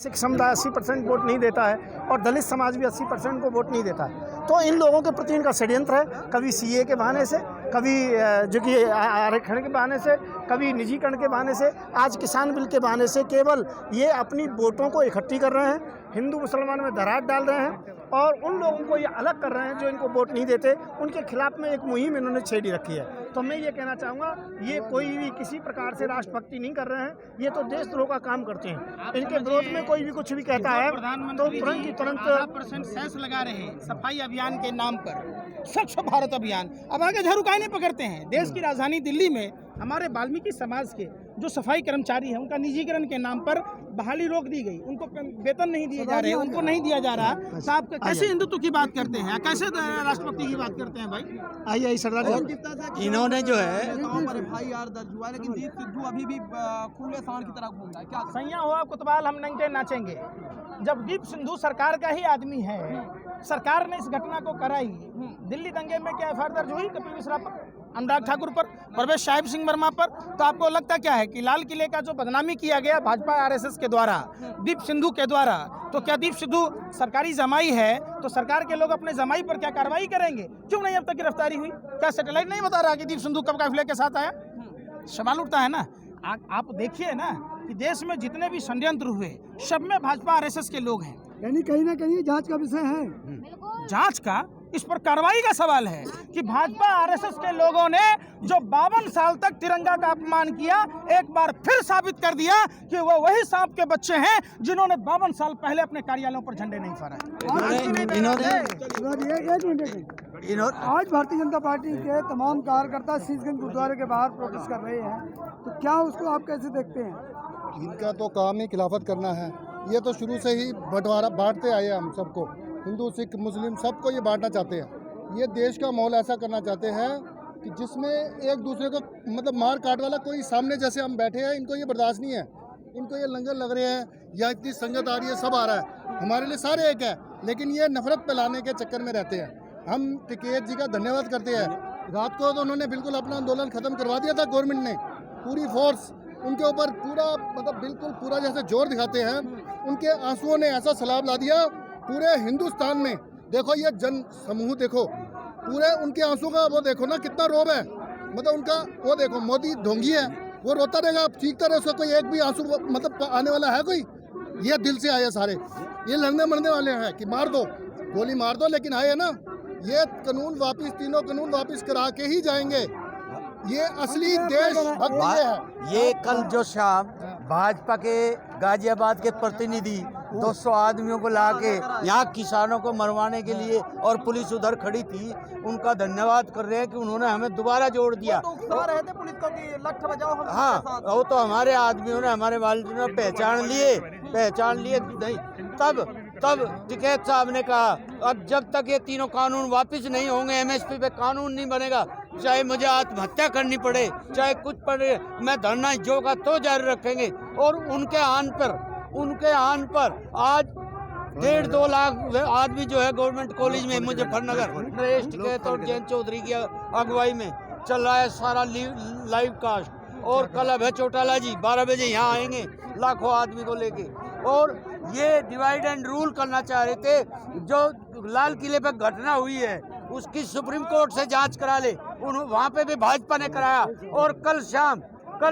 सिख समुदाय 80% वोट नहीं देता है और दलित समाज भी 80% को वोट नहीं देता है। तो इन लोगों के प्रति इनका षड्यंत्र है, कभी सीए के बहाने से, कभी जो कि आरक्षण के बहाने से, कभी निजीकरण के बहाने से, आज किसान बिल के बहाने से केवल ये अपनी वोटों को इकट्ठी कर रहे हैं, हिंदू मुसलमान में दरार डाल रहे हैं और उन लोगों को ये अलग कर रहे हैं जो इनको वोट नहीं देते। उनके खिलाफ में एक मुहिम इन्होंने छेड़ी रखी है। तो मैं ये कहना चाहूँगा, ये कोई भी किसी प्रकार से राष्ट्रभक्ति नहीं कर रहे हैं, ये तो देशद्रोह का काम करते हैं। इनके विरोध में कोई भी कुछ भी कहता है तो तुरंत की तुरंत 15% सेस लगा रहे हैं सफाई अभियान के नाम पर, स्वच्छ भारत अभियान। अब आगे झाड़ू काहे नहीं पकड़ते हैं। देश की राजधानी दिल्ली में हमारे वाल्मीकि समाज के जो सफाई कर्मचारी हैं, उनका निजीकरण के नाम पर बहाली रोक दी गई, उनको वेतन नहीं दिए जा रहे, उनको नहीं दिया जा रहा। तो आप कैसे हिंदुत्व की बात करते हैं, कैसे राष्ट्रपति की बात करते हैं भाई? आइए सरदार, इन्होंने जो है FIR दर्ज हुआ, लेकिन दीप सिद्धू अभी भी खुले सांड की तरह घूम रहा है। क्या सैया हुआ कुतवाल हम नहीं नाचेंगे। जब दीप सिद्धू सरकार का ही आदमी है, सरकार ने इस घटना को कराई, दिल्ली दंगे में क्या FIR दर्ज हुई कपिल मिश्रा पर, अनुराग ठाकुर पर, परवेश साहिब सिंह वर्मा पर? तो आपको लगता क्या है कि लाल किले का जो बदनामी किया गया भाजपा RSS के द्वारा, दीप सिद्धू के द्वारा, तो क्या दीप सिद्धू सरकारी जमाई है तो सरकार के लोग अपने जमाई पर क्या कार्रवाई करेंगे? क्यों नहीं अब तक गिरफ्तारी हुई? क्या सैटेलाइट नहीं बता रहा कि दीप सिद्धू कब काफिले के साथ आया? सवाल उठता है ना। आप देखिए ना कि देश में जितने भी षड्यंत्र हुए सब में भाजपा RSS के लोग हैं। यानी कहीं ना कहीं जांच का विषय है। जांच का, इस पर कार्रवाई का सवाल है कि भाजपा RSS के लोगों ने जो 52 साल तक तिरंगा का अपमान किया, एक बार फिर साबित कर दिया कि वो वही सांप के बच्चे हैं जिन्होंने 52 साल पहले अपने कार्यालयों पर झंडे नहीं इन्होंने आज भारतीय जनता पार्टी के तमाम कार्यकर्ता शीशगंज गुरुद्वारे के बाहर प्रोटेस्ट कर रहे हैं, तो क्या उसको आप कैसे देखते हैं? इनका तो काम ही खिलाफत करना है। ये तो शुरू से ही बंटवारा बांटते आए हम सबको, हिंदू सिख मुस्लिम सबको ये बांटना चाहते हैं। ये देश का माहौल ऐसा करना चाहते हैं कि जिसमें एक दूसरे को मतलब मार काट वाला कोई सामने, जैसे हम बैठे हैं, इनको ये बर्दाश्त नहीं है। इनको ये लंगर लग रहे हैं या इतनी संगत आ रही है, सब आ रहा है, हमारे लिए सारे एक है, लेकिन ये नफरत फैलाने के चक्कर में रहते हैं। हम टिकैत जी का धन्यवाद करते हैं। रात को तो उन्होंने बिल्कुल अपना आंदोलन खत्म करवा दिया था, गवर्नमेंट ने पूरी फोर्स उनके ऊपर पूरा मतलब बिल्कुल पूरा जैसे जोर दिखाते हैं। उनके आंसुओं ने ऐसा सैलाब ला दिया पूरे हिंदुस्तान में। देखो ये जन समूह देखो, पूरे उनके आंसू का वो देखो ना, कितना रोब है। मतलब उनका वो देखो, मोदी ढोंगी है, वो रोता रहेगा, चीखता रहे, उसका कोई एक भी आंसू मतलब आने वाला है कोई? ये दिल से आए सारे, ये लड़ने मरने वाले हैं कि मार दो, गोली मार दो, लेकिन आए ना, ये कानून वापिस, तीनों कानून वापिस करा के ही जाएंगे। ये असली देशभक्त है। ये कल जो शाम भाजपा के गाजियाबाद के प्रतिनिधि 200 आदमियों को लाके यहाँ किसानों को मरवाने के लिए, और पुलिस उधर खड़ी थी, उनका धन्यवाद कर रहे हैं कि उन्होंने हमें दोबारा जोड़ दिया। तो उकसा रहे थे पुलिस को कि लठ बजाओ हम। हाँ, वो तो हमारे आदमियों ने, हमारे वालियों ने पहचान लिए नहीं। तब टिकैत साहब ने कहा, अब जब तक ये तीनों कानून वापस नहीं होंगे, MSP पे कानून नहीं बनेगा, चाहे मुझे आत्महत्या करनी पड़े, चाहे कुछ पड़े, मैं धरना जो का तो जारी रखेंगे। और उनके आन पर आज 1.5-2 लाख आदमी जो है गवर्नमेंट कॉलेज में मुजफ्फरनगर, नरेश टिकैत और जयंत चौधरी की अगुवाई में चल रहा है सारा लाइव कास्ट। और कल अब है चौटाला जी 12 बजे यहाँ आएंगे लाखों आदमी को लेके। और ये डिवाइड एंड रूल करना चाह रहे थे। जो लाल किले पे घटना हुई है उसकी सुप्रीम कोर्ट से जांच करा ले, वहाँ पे भी भाजपा ने कराया। और कल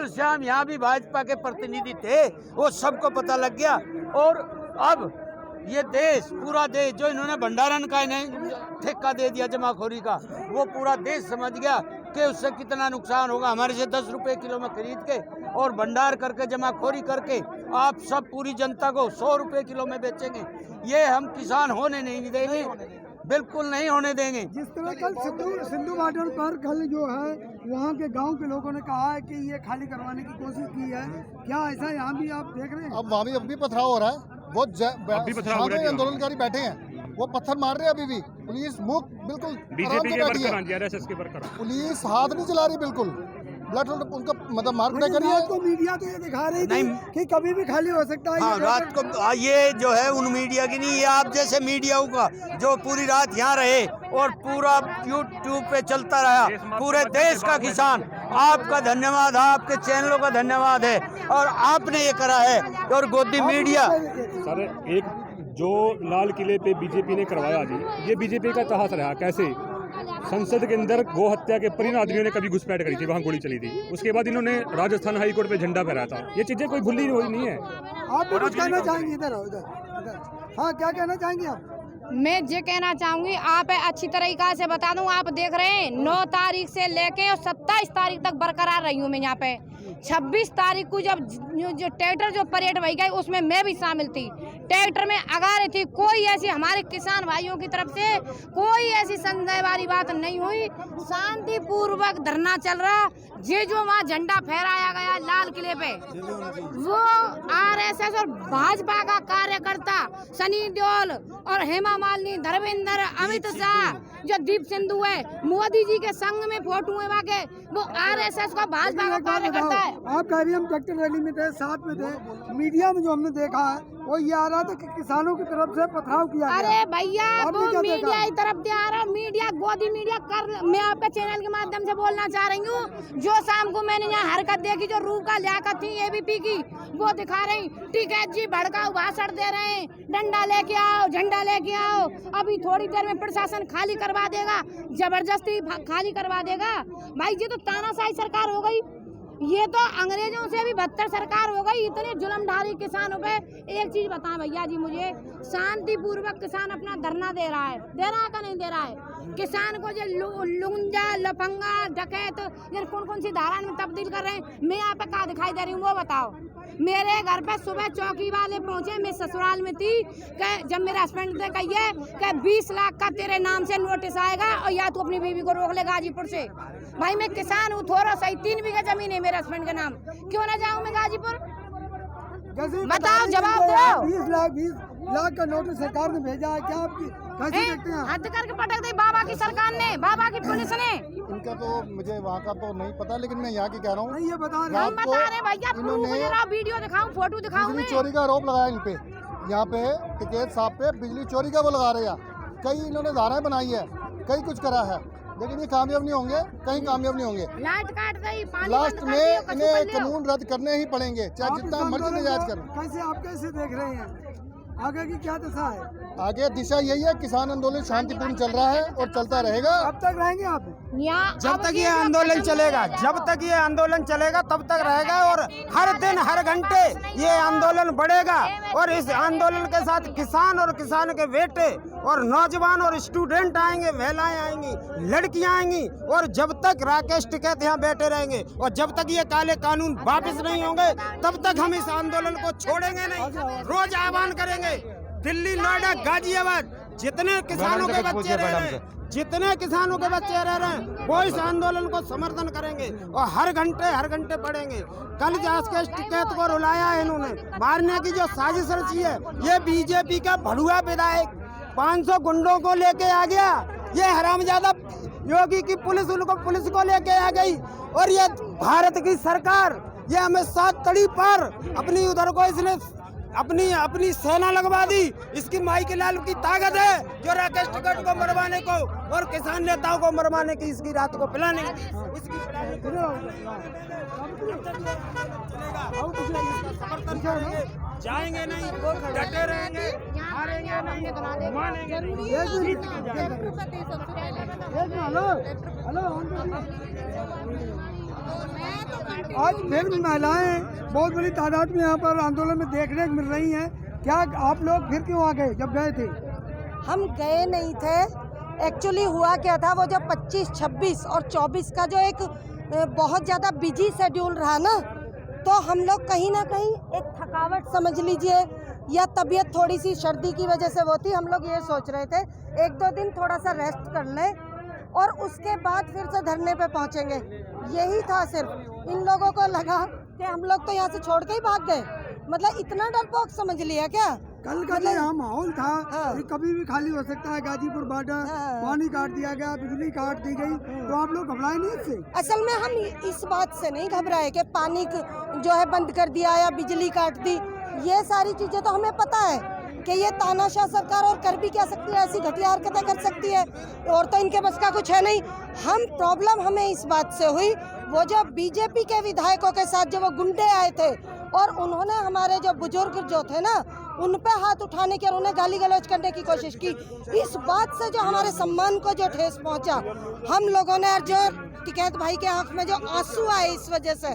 शाम यहाँ भी भाजपा के प्रतिनिधि थे, वो सबको पता लग गया। और अब ये पूरा देश जो इन्होंने भंडारण का इन्हें ठेका दे दिया जमाखोरी का, वो पूरा देश समझ गया कि उससे कितना नुकसान होगा। हमारे से 10 रुपए किलो में खरीद के और भंडार करके जमाखोरी करके आप सब पूरी जनता को 100 रुपए किलो में बेचेंगे। ये हम किसान होने नहीं देंगे, बिल्कुल नहीं होने देंगे। जिस तरह कल सिंधु बॉर्डर पर कल जो है वहाँ के गांव के लोगों ने कहा है कि ये खाली करवाने की कोशिश की है, क्या ऐसा यहाँ भी आप देख रहे हैं? अब वहाँ भी अब भी पथराव हो रहा है, वो आंदोलनकारी बैठे हैं, वो पत्थर मार रहे हैं अभी भी। पुलिस मुक्त बिल्कुल बीजेपी के वर्कर, पुलिस हाथ नहीं चला रही बिल्कुल, उनका मतलब मार्केट करिए। तो मीडिया तो ये दिखा रही थी कि कभी भी खाली हो सकता है। हाँ, रात को ये जो है उन मीडिया की नहीं, ये आप जैसे मीडिया होगा जो पूरी रात यहाँ रहे और पूरा YouTube पे चलता रहा। पूरे देश का किसान, आपका धन्यवाद, आपके चैनलों का धन्यवाद है और आपने ये करा है। और गोदी मीडिया सर एक जो लाल किले पे बीजेपी ने करवाया जी, ये बीजेपी का इतिहास रहा। कैसे संसद के अंदर गौ हत्या के परिण आदमियों ने कभी घुसपैठ करी थी, वहाँ गोली चली थी। उसके बाद इन्होंने राजस्थान हाई कोर्ट पे झंडा फहराया था। ये चीजें कोई भूली हुई नहीं है। आप भी कुछ कहना चाहेंगे? इधर आओ, इधर। हाँ, क्या कहना चाहेंगे आप? मैं ये कहना चाहूंगी, आप अच्छी तरीका से बता दूं, आप देख रहे हैं 9 तारीख से लेके और 27 तारीख तक बरकरार रही हूँ मैं यहाँ पे। 26 तारीख को जब जो ट्रैक्टर जो परेड भई गई उसमें मैं भी शामिल थी। ट्रैक्टर में अगारे थी, कोई ऐसी हमारे किसान भाइयों की तरफ से कोई ऐसी संदेह वाली बात नहीं हुई। शांतिपूर्वक धरना चल रहा। ये जो वहाँ झंडा फहराया गया लाल किले पे, वो आरएसएस और भाजपा का कार्यकर्ता सनी देओल और हेमा मालिनी, धर्मेंद्र, अमित शाह, जो दीप सिंधु है, मोदी जी के संग में फोटो है वहाँ के, वो आरएसएस का भाजपा का कार्यकर्ता है। आप कह रही हम ट्रैक्टर रैली में थे, साथ में थे। मीडिया में जो हमने देखा है वो ये आ रहा था कि किसानों की तरफ से पथराव किया गया। अरे भैया, आपने वो क्या मीडिया देखा? की तरफ से आ रहा, मीडिया गोदी मीडिया कर। मैं आपके चैनल के माध्यम से बोलना चाह रही हूँ, जो शाम को मैंने यहाँ हरकत देखी, जो रूह का लियाकत थी एबीपी की, वो दिखा रही। ठीक है जी, भड़काऊ भाषण दे रहे हैं, डंडा लेके आओ, झंडा लेके आओ, अभी थोड़ी देर में प्रशासन खाली करवा देगा, जबरदस्ती खाली करवा देगा। भाई ये तो तानाशाही सरकार हो गई, ये तो अंग्रेजों से भी बदतर सरकार हो गई। इतने जुल्मधारी किसानों पे। एक चीज बताएं भैया जी मुझे, शांतिपूर्वक किसान अपना धरना दे रहा है का नहीं दे रहा है? किसान को जो लुंजा, लफंगा, डकैत, ये कौन कौन सी धारा में तब्दील कर रहे हैं? मैं यहाँ पे कहाँ दिखाई दे रही हूँ वो बताओ। मेरे घर पे सुबह चौकी वाले पहुंचे, मैं ससुराल में थी, जब मेरे हस्बैंड ने कही कि 20 लाख का तेरे नाम से नोटिस आएगा और या तू अपनी बीवी को रोक ले गाजीपुर से। भाई मैं किसान हूँ, थोड़ा सही 3 बीघा जमीन है मेरे हस्बैंड के नाम, क्यों ना जाऊँ मैं गाजीपुर? बताओ, जवाब दो। 20 लाख का नोटिस सरकार ने भेजा है, क्या आपकी कैसे देखते हैं? हद करके पटक दी बाबा की सरकार ने, बाबा की पुलिस ने। इनका तो मुझे वहाँ का तो नहीं पता, लेकिन मैं यहाँ की कह रहा हूँ। नहीं, ये बता रहे हम बता रहे भैया, प्रूफ जरा वीडियो दिखाऊं, फोटो दिखाऊं बिजली मैं। चोरी का आरोप लगाया इन पे, यहाँ पे टिकैत साहब पे बिजली चोरी का वो लगा रहे हैं। कई इन्होंने धाराएं बनाई है, कई कुछ करा है, लेकिन ये कामयाब नहीं होंगे, कहीं कामयाब नहीं होंगे। लाइट काट गई, पानी लास्ट बंद कर में दियो, कछु कर इन्हें लियो। कानून रद्द करने ही पड़ेंगे, चाहे आप जितना इस मर्जी आंदोलन नजायज को करें। कैसे आप कैसे देख रहे हैं? आगे की क्या दशा है? आगे दिशा यही है, किसान आंदोलन शांतिपूर्ण चल रहा है और चलता रहेगा। अब तक रहेंगे आप? यहाँ जब तक ये आंदोलन चलेगा, जब तक ये आंदोलन चलेगा तब तक रहेगा, और हर दिन हर घंटे ये आंदोलन बढ़ेगा। और इस आंदोलन के साथ किसान और किसान के बेटे और नौजवान और स्टूडेंट आएंगे, महिलाएं आएंगी, लड़कियां आएंगी, और जब तक राकेश टिकैत यहाँ बैठे रहेंगे और जब तक ये काले कानून वापस नहीं होंगे, तब तक हम इस आंदोलन को छोड़ेंगे नहीं। रोज आह्वान करेंगे, दिल्ली, नोएडा, गाजियाबाद, जितने किसानों के बच्चे रह रहे हैं, जितने किसानों के बच्चे रह रहे हैं, वो इस आंदोलन को समर्थन करेंगे और हर घंटे पढ़ेंगे। कल राकेश टिकैत को रुलाया है इन्होंने, मारने की जो साजिश रची है, ये बीजेपी का भड़ुआ विधायक 500 गुंडों को लेके आ गया। ये हरामजादा योगी की पुलिस उनको पुलिस को लेके आ गई, और ये भारत की सरकार, ये हमें 7 तड़ी पर अपनी उधर को इसने अपनी सेना लगवा दी। इसकी माई के लाल की ताकत है जो राकेश टिकैत को मरवाने को और किसान नेताओं को मरवाने की, इसकी रात को पिलाने की, इसकी समर्थन करेंगे, जाएंगे नहीं, डटे रहेंगे, हारेंगे नहीं, मानेंगे नहीं। आज फिर भी महिलाएं बहुत बड़ी तादाद में यहाँ पर आंदोलन में देखने को मिल रही हैं। क्या आप लोग फिर क्यों आ गए जब गए थे? हम गए नहीं थे। एक्चुअली हुआ क्या था, वो जो 25, 26 और 24 का जो एक बहुत ज़्यादा बिजी शेड्यूल रहा ना, तो हम लोग कहीं ना कहीं एक थकावट समझ लीजिए या तबीयत थोड़ी सी सर्दी की वजह से वो थी। हम लोग ये सोच रहे थे 1-2 दिन थोड़ा सा रेस्ट कर लें और उसके बाद फिर से धरने पे पहुंचेंगे। यही था सिर्फ। इन लोगों को लगा कि हम लोग तो यहाँ से छोड़ के ही भाग गए, मतलब इतना डरपोक समझ लिया क्या? कल का जो यहाँ माहौल था, हाँ। ये कभी भी खाली हो सकता है। गाजीपुर बॉर्डर, हाँ। पानी काट दिया गया, बिजली काट दी गई, तो आप लोग घबराए नहीं इससे? असल में हम इस बात से नहीं घबराए कि पानी जो है बंद कर दिया या बिजली काट दी। ये सारी चीजें तो हमें पता है कि ये तानाशाह सरकार और कर भी क्या सकती है, ऐसी घटिया हरकतें कर सकती है, और तो इनके बस का कुछ है नहीं। हम प्रॉब्लम हमें इस बात से हुई, वो जो बीजेपी के विधायकों के साथ जो वो गुंडे आए थे और उन्होंने हमारे जो बुजुर्ग जो थे ना, उन पे हाथ उठाने की और उन्हें गाली गलौज करने की कोशिश की। इस बात से जो हमारे सम्मान को जो ठेस पहुंचा, हम लोगों ने जो टिकैत भाई के आंख में जो आंसू आए इस वजह से,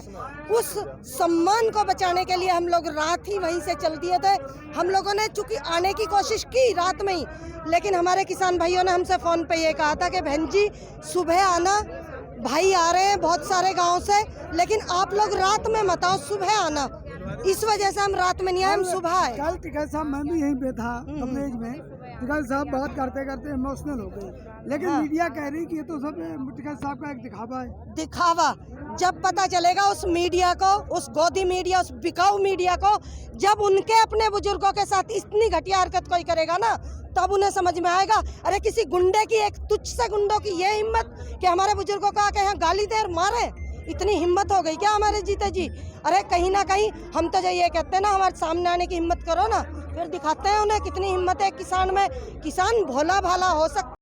उस सम्मान को बचाने के लिए हम लोग रात ही वहीं से चल दिए थे। हम लोगों ने चूंकि आने की कोशिश की रात में ही, लेकिन हमारे किसान भाइयों ने हमसे फ़ोन पे ये कहा था कि बहन जी सुबह आना, भाई आ रहे हैं बहुत सारे गाँव से, लेकिन आप लोग रात में मत आओ, सुबह आना। इस वजह से हम रात में नहीं आए, हम सुबह आए। कल टिकैत साहब मैं भी यहीं पे था कवरेज में, टिकैत साहब बात करते करते इमोशनल हो गए, लेकिन मीडिया कह रही कि ये तो सब टिकैत साहब का एक दिखावा है। दिखावा जब पता चलेगा उस मीडिया को, उस गोदी मीडिया, उस बिकाऊ मीडिया को, जब उनके अपने बुजुर्गों के साथ इतनी घटिया हरकत कोई करेगा ना, तब उन्हें समझ में आएगा। अरे किसी गुंडे की, एक तुच्छ से गुंडों की ये हिम्मत कि हमारे बुजुर्गों को आके यहाँ गाली दे और मारे, इतनी हिम्मत हो गई क्या हमारे जीते जी? अरे कहीं ना कहीं हम तो जो ये कहते हैं ना, हमारे सामने आने की हिम्मत करो ना, फिर दिखाते हैं उन्हें कितनी हिम्मत है किसान में। किसान भोला भाला हो सकता